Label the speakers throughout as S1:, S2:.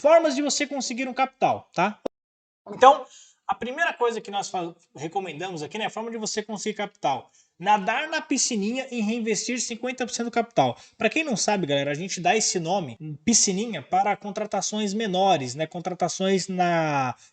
S1: formas de você conseguir um capital, tá? Então, a primeira coisa que nós recomendamos aqui, né, a forma de você conseguir capital. Nadar na piscininha e reinvestir 50% do capital. Para quem não sabe, galera, a gente dá esse nome, piscininha, para contratações menores, né, contratações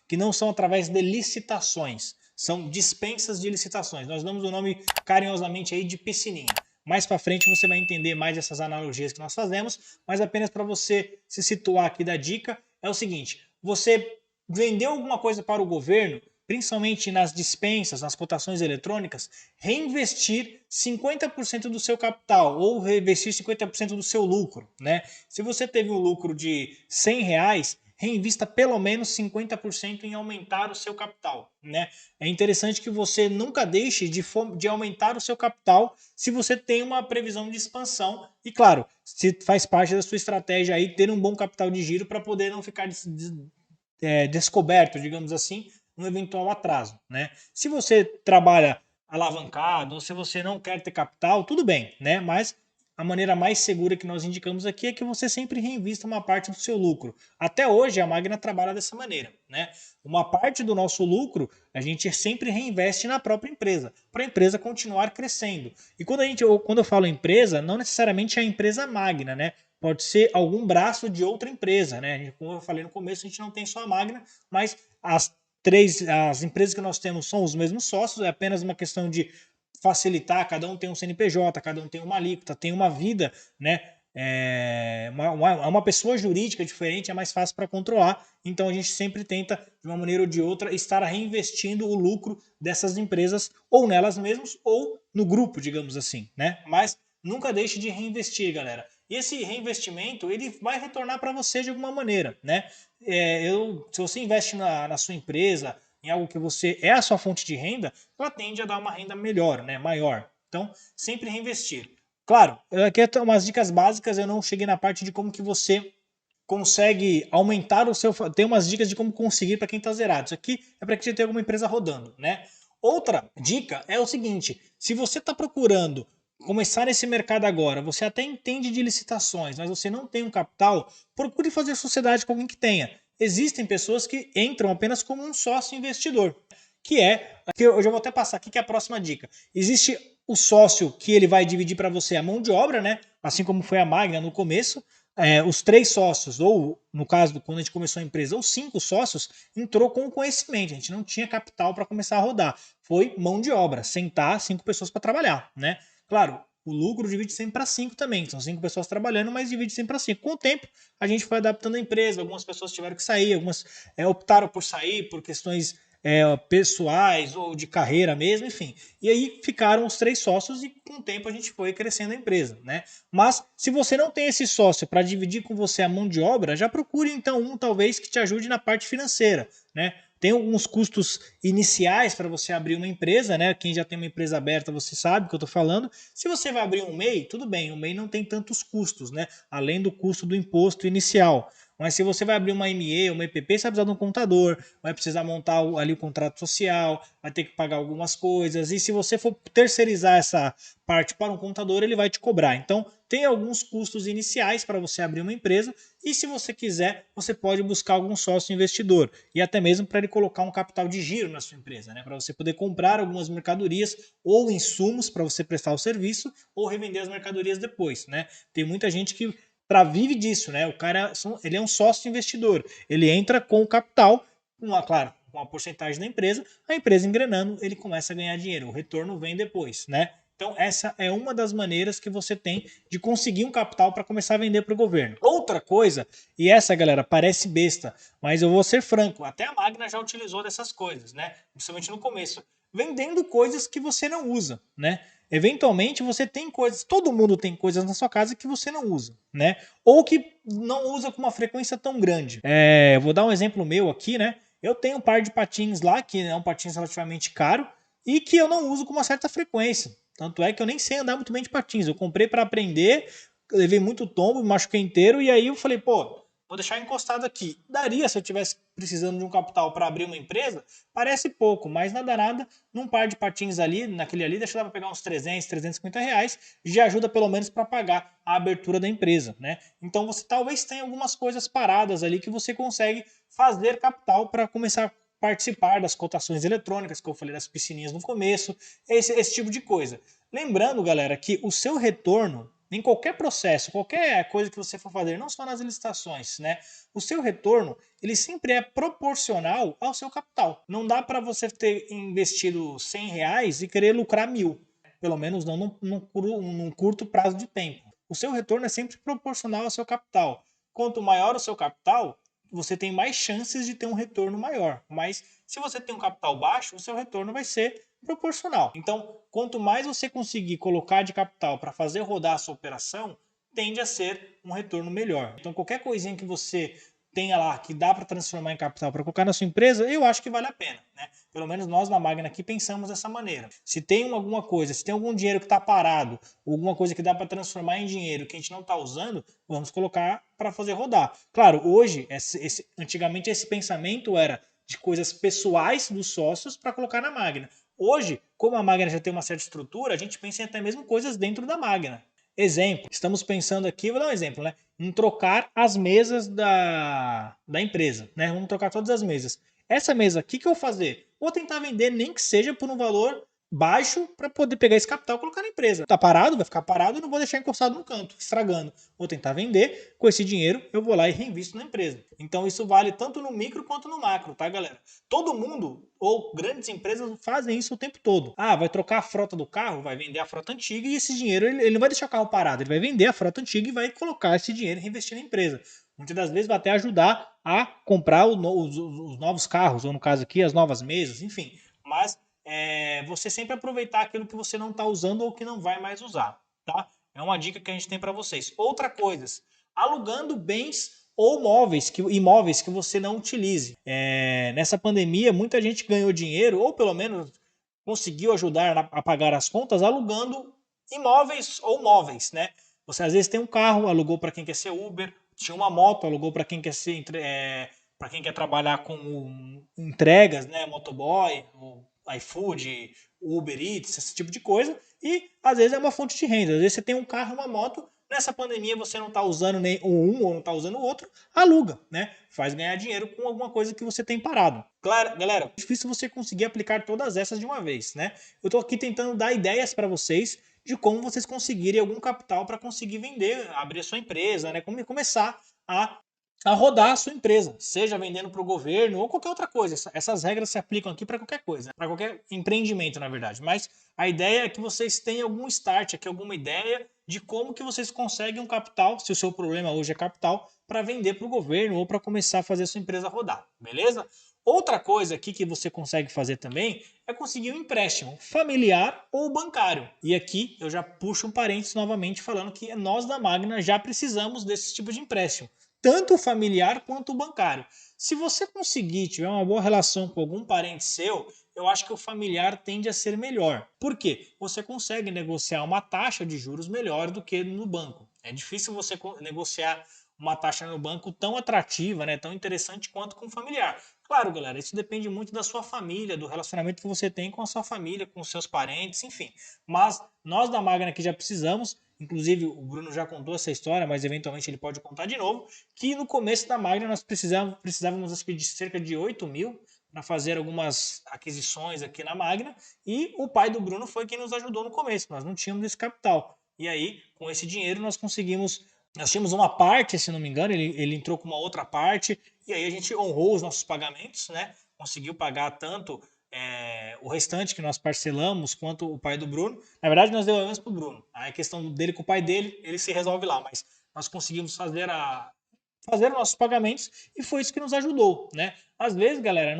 S1: que não são através de licitações. São dispensas de licitações. Nós damos o nome carinhosamente aí de piscininha. Mais para frente você vai entender mais essas analogias que nós fazemos, mas apenas para você se situar aqui da dica, é o seguinte, você vendeu alguma coisa para o governo, principalmente nas dispensas, nas cotações eletrônicas, reinvestir 50% do seu capital ou reinvestir 50% do seu lucro, né? Se você teve um lucro de R$100, reinvista pelo menos 50% em aumentar o seu capital, né? É interessante que você nunca deixe de aumentar o seu capital se você tem uma previsão de expansão e, claro, se faz parte da sua estratégia aí ter um bom capital de giro para poder não ficar descoberto, digamos assim, um eventual atraso, né? Se você trabalha alavancado ou se você não quer ter capital, tudo bem, né? Mas a maneira mais segura que nós indicamos aqui é que você sempre reinvista uma parte do seu lucro. Até hoje a Magna trabalha dessa maneira, né? Uma parte do nosso lucro a gente sempre reinveste na própria empresa, para a empresa continuar crescendo. E quando eu falo empresa, não necessariamente é a empresa Magna, né? Pode ser algum braço de outra empresa, né? Como eu falei no começo, a gente não tem só a Magna, mas as empresas que nós temos são os mesmos sócios, é apenas uma questão de facilitar, cada um tem um CNPJ, cada um tem uma alíquota, tem uma vida, né? Uma pessoa jurídica diferente, é mais fácil para controlar, então a gente sempre tenta, de uma maneira ou de outra, estar reinvestindo o lucro dessas empresas, ou nelas mesmas, ou no grupo, digamos assim, né? Mas nunca deixe de reinvestir, galera. E esse reinvestimento, ele vai retornar para você de alguma maneira, né? Se você investe na sua empresa, em algo que você é a sua fonte de renda, ela tende a dar uma renda melhor, né? Maior. Então, sempre reinvestir. Claro, aqui é umas dicas básicas, eu não cheguei na parte de como que você consegue aumentar o seu... Tem umas dicas de como conseguir para quem está zerado. Isso aqui é para quem já tem alguma empresa rodando, né? Outra dica é o seguinte, se você está procurando começar nesse mercado agora, você até entende de licitações, mas você não tem um capital, procure fazer sociedade com alguém que tenha. Existem pessoas que entram apenas como um sócio investidor, que eu já vou até passar aqui, que é a próxima dica. Existe o sócio que ele vai dividir para você a mão de obra, né? Assim como foi a Magna no começo, os 3 sócios, ou no caso, quando a gente começou a empresa, os 5 sócios, entrou com o conhecimento, a gente não tinha capital para começar a rodar. Foi mão de obra, sentar 5 pessoas para trabalhar, né? Claro, o lucro divide sempre para 5 também. São 5 pessoas trabalhando, mas divide sempre para 5. Com o tempo, a gente foi adaptando a empresa. Algumas pessoas tiveram que sair, algumas optaram por sair por questões pessoais ou de carreira mesmo, enfim. E aí ficaram os 3 sócios e com o tempo a gente foi crescendo a empresa, né? Mas se você não tem esse sócio para dividir com você a mão de obra, já procure então um talvez que te ajude na parte financeira, né? Tem alguns custos iniciais para você abrir uma empresa, né? Quem já tem uma empresa aberta, você sabe o que eu estou falando. Se você vai abrir um MEI, tudo bem, o MEI não tem tantos custos, né? Além do custo do imposto inicial. Mas se você vai abrir uma ME, uma EPP, você vai precisar de um contador, vai precisar montar ali o contrato social, vai ter que pagar algumas coisas. E se você for terceirizar essa parte para um contador, ele vai te cobrar. Então, tem alguns custos iniciais para você abrir uma empresa e se você quiser, você pode buscar algum sócio investidor e até mesmo para ele colocar um capital de giro na sua empresa, né? Para você poder comprar algumas mercadorias ou insumos para você prestar o serviço ou revender as mercadorias depois, né? Tem muita gente que vive disso, né? O cara ele é um sócio investidor, ele entra com o capital, claro, com a porcentagem da empresa, a empresa engrenando, ele começa a ganhar dinheiro, o retorno vem depois, né? Então essa é uma das maneiras que você tem de conseguir um capital para começar a vender para o governo. Outra coisa, e essa, galera, parece besta, mas eu vou ser franco, até a Magna já utilizou dessas coisas, né? Principalmente no começo, vendendo coisas que você não usa, né? Eventualmente você tem coisas, todo mundo tem coisas na sua casa que você não usa, né? Ou que não usa com uma frequência tão grande. Eu vou dar um exemplo meu aqui, né? Eu tenho um par de patins lá, que é um patins relativamente caro, e que eu não uso com uma certa frequência. Tanto é que eu nem sei andar muito bem de patins. Eu comprei para aprender, levei muito tombo, me machuquei inteiro, e aí eu falei, pô, vou deixar encostado aqui. Daria se eu tivesse precisando de um capital para abrir uma empresa? Parece pouco, mas nada nada, num par de patins ali, naquele ali, deixa eu pegar uns 300, 350 reais, já ajuda pelo menos para pagar a abertura da empresa, né? Então você talvez tenha algumas coisas paradas ali que você consegue fazer capital para começar a participar das cotações eletrônicas, que eu falei das piscininhas no começo, esse tipo de coisa. Lembrando, galera, que o seu retorno em qualquer processo, qualquer coisa que você for fazer, não só nas licitações, né? O seu retorno, ele sempre é proporcional ao seu capital. Não dá para você ter investido 100 reais e querer lucrar 1.000. Pelo menos não num curto prazo de tempo. O seu retorno é sempre proporcional ao seu capital. Quanto maior o seu capital, você tem mais chances de ter um retorno maior. Mas se você tem um capital baixo, o seu retorno vai ser proporcional. Então, quanto mais você conseguir colocar de capital para fazer rodar a sua operação, tende a ser um retorno melhor. Então, qualquer coisinha que você tenha lá que dá para transformar em capital para colocar na sua empresa, eu acho que vale a pena, né? Pelo menos nós na Magna aqui pensamos dessa maneira. Se tem alguma coisa, se tem algum dinheiro que está parado, alguma coisa que dá para transformar em dinheiro que a gente não está usando, vamos colocar para fazer rodar. Claro, hoje, antigamente esse pensamento era de coisas pessoais dos sócios para colocar na Magna. Hoje, como a Magna já tem uma certa estrutura, a gente pensa em até mesmo coisas dentro da Magna. Exemplo, estamos pensando aqui, vou dar um exemplo, né? Em trocar as mesas da empresa, né? Vamos trocar todas as mesas. Essa mesa aqui, o que eu vou fazer? Vou tentar vender, nem que seja por um valor baixo, para poder pegar esse capital e colocar na empresa. Tá parado? Vai ficar parado e não vou deixar encostado no canto, estragando. Vou tentar vender, com esse dinheiro eu vou lá e reinvisto na empresa. Então isso vale tanto no micro quanto no macro, tá, galera? Todo mundo, ou grandes empresas, fazem isso o tempo todo. Ah, vai trocar a frota do carro, vai vender a frota antiga e esse dinheiro ele não vai deixar o carro parado, ele vai vender a frota antiga e vai colocar esse dinheiro e reinvestir na empresa. Muitas das vezes vai até ajudar a comprar os novos carros, ou no caso aqui, as novas mesas, enfim. Mas você sempre aproveitar aquilo que você não está usando ou que não vai mais usar, tá? É uma dica que a gente tem para vocês. Outra coisa, alugando bens ou imóveis que você não utilize. Nessa pandemia, muita gente ganhou dinheiro, ou pelo menos conseguiu ajudar a pagar as contas, alugando imóveis ou móveis, né? Você às vezes tem um carro, alugou para quem quer ser Uber, tinha uma moto, alugou para quem quer ser para quem quer trabalhar com entregas, né? Motoboy, iFood, Uber Eats, esse tipo de coisa. E às vezes é uma fonte de renda. Às vezes você tem um carro, uma moto, nessa pandemia você não está usando nem um ou não está usando o outro, aluga, né? Faz ganhar dinheiro com alguma coisa que você tem parado. Claro, galera, é difícil você conseguir aplicar todas essas de uma vez, né? Eu estou aqui tentando dar ideias para vocês de como vocês conseguirem algum capital para conseguir vender, abrir a sua empresa, né? Como começar a rodar a sua empresa, seja vendendo para o governo ou qualquer outra coisa. Essas regras se aplicam aqui para qualquer coisa, né? Para qualquer empreendimento, na verdade. Mas a ideia é que vocês tenham algum start aqui, alguma ideia de como que vocês conseguem um capital, se o seu problema hoje é capital, para vender para o governo ou para começar a fazer a sua empresa rodar, beleza? Outra coisa aqui que você consegue fazer também é conseguir um empréstimo familiar ou bancário. E aqui eu já puxo um parênteses novamente falando que nós da Magna já precisamos desse tipo de empréstimo, tanto o familiar quanto o bancário. Se você conseguir, tiver uma boa relação com algum parente seu, eu acho que o familiar tende a ser melhor. Por quê? Você consegue negociar uma taxa de juros melhor do que no banco. É difícil você negociar uma taxa no banco tão atrativa, né, tão interessante quanto com o familiar. Claro, galera, isso depende muito da sua família, do relacionamento que você tem com a sua família, com os seus parentes, enfim. Mas nós da Magna aqui já precisamos, inclusive o Bruno já contou essa história, mas eventualmente ele pode contar de novo, que no começo da Magna nós precisávamos acho que de cerca de 8.000 para fazer algumas aquisições aqui na Magna, e o pai do Bruno foi quem nos ajudou no começo, nós não tínhamos esse capital. E aí, com esse dinheiro, nós tínhamos uma parte, se não me engano, ele entrou com uma outra parte, e aí a gente honrou os nossos pagamentos, né? Conseguiu pagar tanto o restante que nós parcelamos, quanto o pai do Bruno. Na verdade, nós devolvemos para o Bruno. Aí a questão dele com o pai dele, ele se resolve lá, mas nós conseguimos fazer nossos pagamentos e foi isso que nos ajudou, né? Às vezes, galera,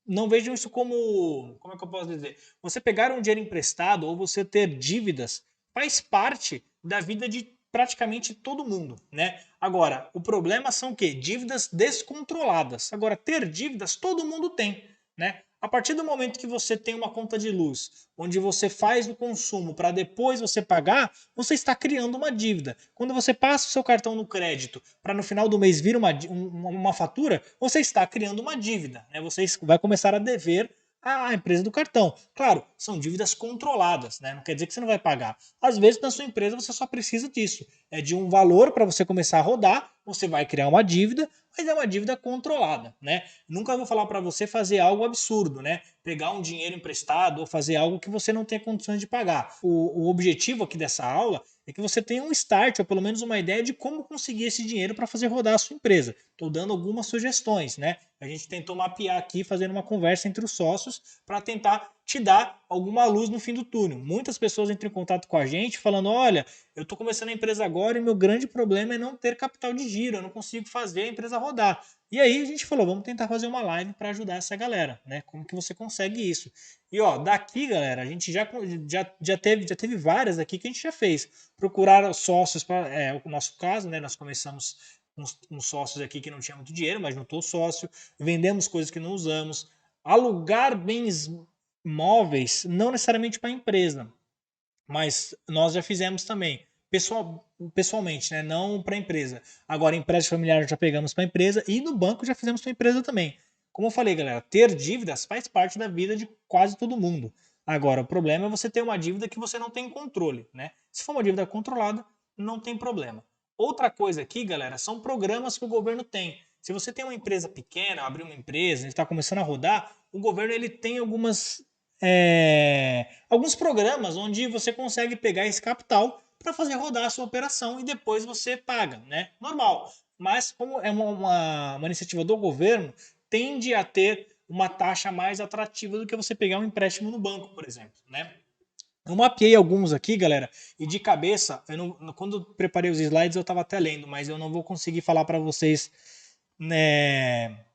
S1: não vejam isso como é que eu posso dizer? Você pegar um dinheiro emprestado ou você ter dívidas faz parte da vida de praticamente todo mundo, né? Agora, o problema são o quê? Dívidas descontroladas. Agora, ter dívidas todo mundo tem, né? A partir do momento que você tem uma conta de luz, onde você faz o consumo para depois você pagar, você está criando uma dívida. Quando você passa o seu cartão no crédito para no final do mês vir uma fatura, você está criando uma dívida, né? Você vai começar a dever à empresa do cartão. Claro, são dívidas controladas, né? Não quer dizer que você não vai pagar. Às vezes na sua empresa você só precisa disso, é de um valor para você começar a rodar, você vai criar uma dívida, mas é uma dívida controlada, né? Nunca vou falar para você fazer algo absurdo, né? Pegar um dinheiro emprestado ou fazer algo que você não tenha condições de pagar. O objetivo aqui dessa aula é que você tenha um start, ou pelo menos uma ideia de como conseguir esse dinheiro para fazer rodar a sua empresa. Estou dando algumas sugestões, né? A gente tentou mapear aqui, fazendo uma conversa entre os sócios para tentar te dar alguma luz no fim do túnel. Muitas pessoas entram em contato com a gente falando: olha, eu estou começando a empresa agora e meu grande problema é não ter capital de giro, eu não consigo fazer a empresa rodar. E aí a gente falou, vamos tentar fazer uma live para ajudar essa galera, né? Como que você consegue isso? E ó, daqui, galera, a gente já teve várias aqui que a gente já fez. Procurar sócios para o nosso caso, né? Nós começamos uns sócios aqui que não tinha muito dinheiro, mas juntou sócio, vendemos coisas que não usamos, alugar bens móveis, não necessariamente para a empresa, mas nós já fizemos também, pessoalmente, né? Não para a empresa. Agora, empréstimo familiar já pegamos para a empresa e no banco já fizemos para a empresa também. Como eu falei, galera, ter dívidas faz parte da vida de quase todo mundo. Agora, o problema é você ter uma dívida que você não tem controle, né? Se for uma dívida controlada, não tem problema. Outra coisa aqui, galera, são programas que o governo tem. Se você tem uma empresa pequena, abrir uma empresa, está começando a rodar, o governo ele tem alguns programas onde você consegue pegar esse capital para fazer rodar a sua operação e depois você paga, né? Normal. Mas como é uma iniciativa do governo, tende a ter uma taxa mais atrativa do que você pegar um empréstimo no banco, por exemplo, né? Eu mapeei alguns aqui, galera, e de cabeça, quando eu preparei os slides eu estava até lendo, mas eu não vou conseguir falar para vocês, né,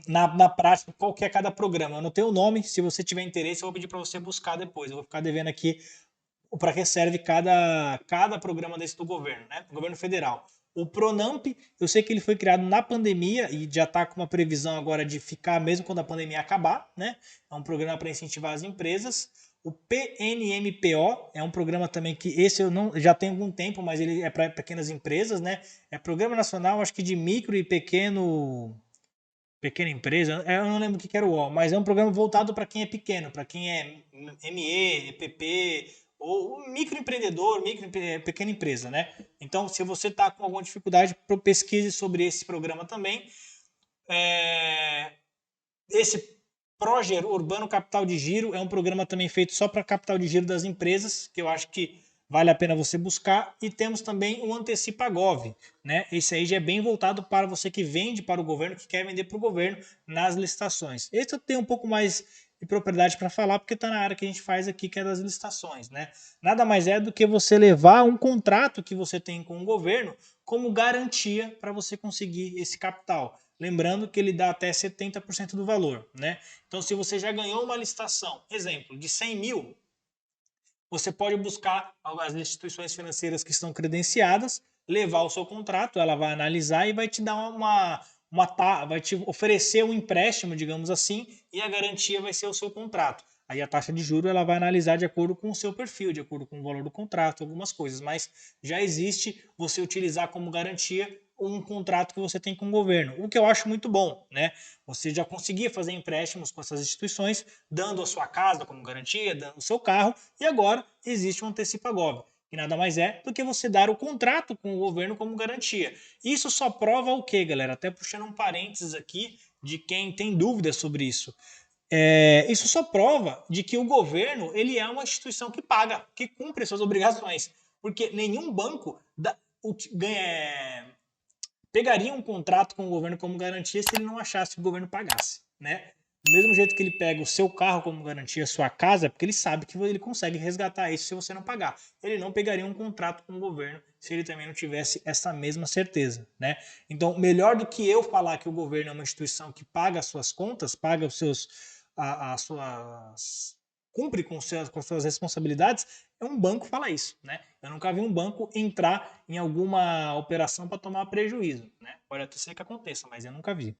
S1: na prática qual que é cada programa. Eu não tenho o nome, se você tiver interesse eu vou pedir para você buscar depois. Eu vou ficar devendo aqui para que serve cada programa desse do governo, né? Do governo federal. O Pronamp, eu sei que ele foi criado na pandemia e já está com uma previsão agora de ficar mesmo quando a pandemia acabar, né? É um programa para incentivar as empresas. O PNMPO é um programa também que esse eu não já tem algum tempo, mas ele é para pequenas empresas, né? É Programa Nacional, acho que de micro e pequena empresa, eu não lembro o que era o O, mas é um programa voltado para quem é pequeno, para quem é ME, EPP, ou microempreendedor, pequena empresa, né? Então, se você está com alguma dificuldade, pesquise sobre esse programa também. Esse Proger Urbano Capital de Giro é um programa também feito só para capital de giro das empresas, que eu acho que vale a pena você buscar. E temos também o Antecipagov, né? Esse aí já é bem voltado para você que vende para o governo, que quer vender para o governo nas licitações. Esse eu tenho um pouco mais de propriedade para falar, porque está na área que a gente faz aqui, que é das licitações, né? Nada mais é do que você levar um contrato que você tem com o governo como garantia para você conseguir esse capital. Lembrando que ele dá até 70% do valor, né? Então, se você já ganhou uma licitação, exemplo, de 100 mil, você pode buscar as instituições financeiras que estão credenciadas, levar o seu contrato, ela vai analisar e vai te dar vai te oferecer um empréstimo, digamos assim, e a garantia vai ser o seu contrato. Aí a taxa de juros ela vai analisar de acordo com o seu perfil, de acordo com o valor do contrato, algumas coisas, mas já existe você utilizar como garantia um contrato que você tem com o governo, o que eu acho muito bom, né? Você já conseguia fazer empréstimos com essas instituições, dando a sua casa como garantia, dando o seu carro, e agora existe um Antecipagov, que nada mais é do que você dar o contrato com o governo como garantia. Isso só prova o quê, galera? Até puxando um parênteses aqui de quem tem dúvidas sobre isso. Isso só prova de que o governo ele é uma instituição que paga, que cumpre suas obrigações, porque nenhum banco pegaria um contrato com o governo como garantia se ele não achasse que o governo pagasse, né? Do mesmo jeito que ele pega o seu carro como garantia, a sua casa, é porque ele sabe que ele consegue resgatar isso se você não pagar. Ele não pegaria um contrato com o governo se ele também não tivesse essa mesma certeza, né? Então, melhor do que eu falar que o governo é uma instituição que paga as suas contas, paga os seus, as suas cumpre com suas responsabilidades, é um banco falar isso, né? Eu nunca vi um banco entrar em alguma operação para tomar prejuízo, né? Pode até ser que aconteça, mas eu nunca vi.